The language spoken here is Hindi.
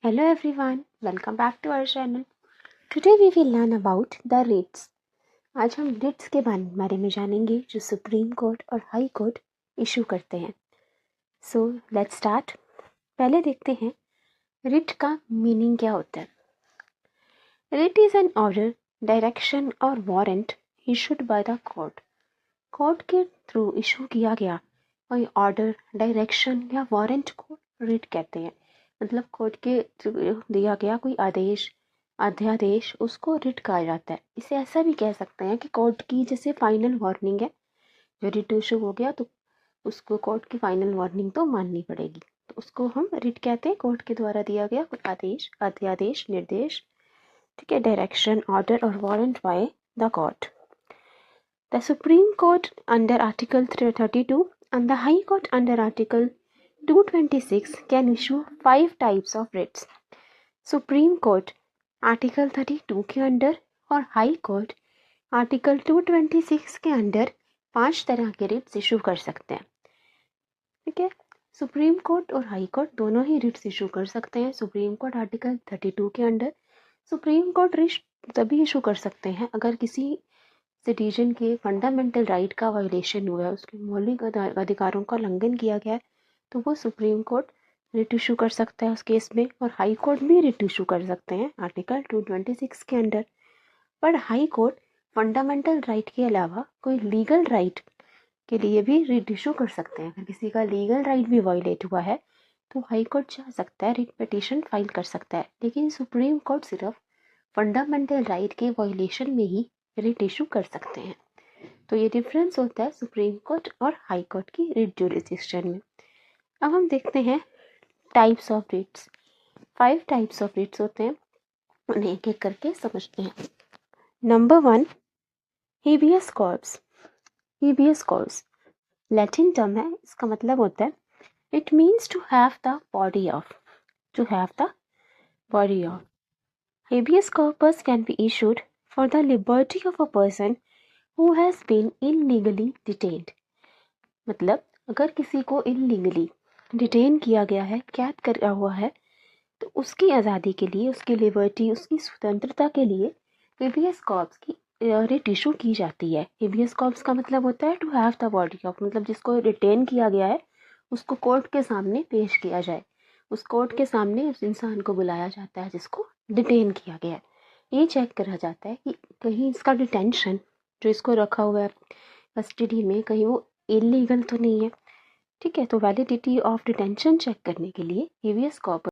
Hello everyone, welcome back to our channel. Today we will learn about the writs. आज हम writs के बारे में जानेंगे जो सुप्रीम कोर्ट और हाई कोर्ट इशू करते हैं. So let's start. पहले देखते हैं writ का मीनिंग क्या होता है. Writ is an order, direction or warrant issued by the court. Court के थ्रू इशू किया गया कोई ऑर्डर, डायरेक्शन या वारंट को रिट कहते हैं. मतलब कोर्ट के थ्रू दिया गया कोई आदेश, अध्यादेश, उसको रिट कहा जाता है. इसे ऐसा भी कह सकते हैं कि कोर्ट की जैसे फाइनल वार्निंग है, जो रिट इशू हो गया तो उसको कोर्ट की फाइनल वार्निंग तो माननी पड़ेगी, तो उसको हम रिट कहते हैं. कोर्ट के द्वारा दिया गया कोई आदेश, अध्यादेश, निर्देश, ठीक है, डायरेक्शन, ऑर्डर और warrant by the court. The Supreme Court under Article 32 and the High Court under Article 226 can issue 5 types of writs. Supreme Court Article 32 के अंडर और High Court Article 226 के अंडर 5 तरह के रिट्स इशू कर सकते हैं. ठीक है, सुप्रीम कोर्ट और हाई कोर्ट दोनों ही रिट्स इशू कर सकते हैं. सुप्रीम कोर्ट आर्टिकल 32 के अंडर सुप्रीम कोर्ट रिट तभी इशू कर सकते हैं अगर किसी सिटीजन के फंडामेंटल राइट का वायलेशन हुआ है, उसके मौलिक अधिकारों का उल्लंघन किया गया है, तो वो सुप्रीम कोर्ट रिट इशू कर सकता है उस केस में. और हाई कोर्ट भी रिट इशू कर सकते हैं आर्टिकल 226 के अंडर. पर हाई कोर्ट फंडामेंटल राइट के अलावा कोई लीगल राइट के लिए भी रिट इशू कर सकते हैं. अगर किसी का लीगल राइट भी वायलेट हुआ है तो हाई कोर्ट जा सकता है, रिट पिटीशन फाइल कर सकता है. लेकिन सुप्रीम कोर्ट सिर्फ फंडामेंटल राइट के वायलेशन में ही रिट इशू कर सकते हैं. तो ये डिफरेंस होता है सुप्रीम कोर्ट और हाई कोर्ट की रिट जुरिसडिक्शन में. अब हम देखते हैं types of writs. 5 types of writs होते हैं, उन्हें एक एक करके समझते हैं. Number 1, habeas corpus. Habeas corpus Latin term है, इसका मतलब होता है it means to have the body of. To have the body of. Habeas corpus can be issued for the liberty of a person who has been illegally detained. मतलब अगर किसी को illegally डिटेन किया गया है, कैद करा हुआ है, तो उसकी आज़ादी के लिए, उसकी लिबर्टी, उसकी स्वतंत्रता के लिए हेबियस कॉर्पस की रिट इशू की जाती है. हेबियस कॉर्पस का मतलब होता है to have the body of. मतलब जिसको डिटेन किया गया है उसको कोर्ट के सामने पेश किया जाए. उस कोर्ट के सामने उस इंसान को बुलाया जाता है जिसको डिटेन किया गया है. ये चेक करा जाता है कि कहीं इसका डिटेंशन जो इसको रखा हुआ है कस्टडी में, कहीं वो इलीगल तो नहीं है. ठीक है, तो वैलिडिटी ऑफ डिटेंशन चेक करने के लिए हेबियस कॉर्पस